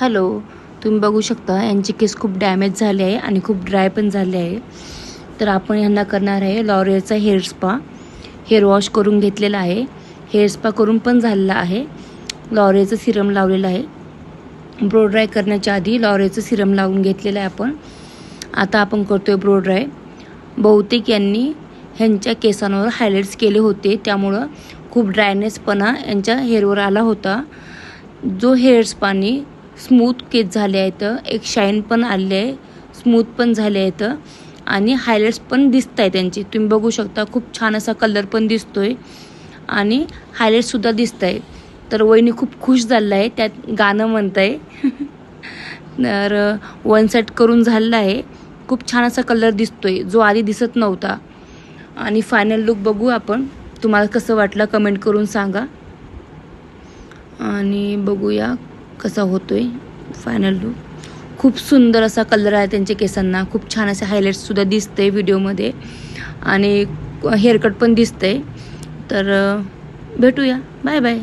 Hello, तुम्ही बघू शकता यांचे केस खूप डॅमेज झाले आहे आणि खूप ड्राय पण झाले आहे. तर आपण यांना करणार आहे लॉरियलचा हेअर स्पा. हेअर वॉश करून घेतलेला आहे, हेअर स्पा करून पण झालेला आहे. लॉरियलचं सिरम लावलेलं आहे. ब्रो ड्राय करण्याच्या आधी लॉरियलचं सिरम लावून घेतलेलं आहे आपण. आता आपण करतोय ब्रो ड्राय. बहुतेक यांनी ह्यांच्या केसांवर हायलाइट्स केले होते, त्यामुळं खूप ड्रायनेसपणा यांच्या हेअरवर आला होता. जो हेअर स्पानी स्मूथ केस झाले आहेत, एक शाईन पण आले आहे, स्मूथ पण झाले आहेत आणि हायलाइट्स पण दिसत आहेत त्यांचे. तुम्ही बघू शकता खूप छान असा कलर पण दिसतोय आणि हायलाइट्ससुद्धा दिसत आहे. तर वहिनी खूप खुश झालेला आहे, त्यात गाणं म्हणत आहे. तर वन सेट करून झालेला आहे. खूप छान असा कलर दिसतोय जो आधी दिसत नव्हता. आणि फायनल लुक बघू आपण. तुम्हाला कसं वाटलं कमेंट करून सांगा. आणि बघूया कसा होतोय फायनल लुक. खूप सुंदर असा कलर आहे त्यांच्या केसांना. खूप छान असे हायलाइट्ससुद्धा दिसते व्हिडिओमध्ये आणि हेअरकट पण दिसतंय. तर भेटूया. Bye bye.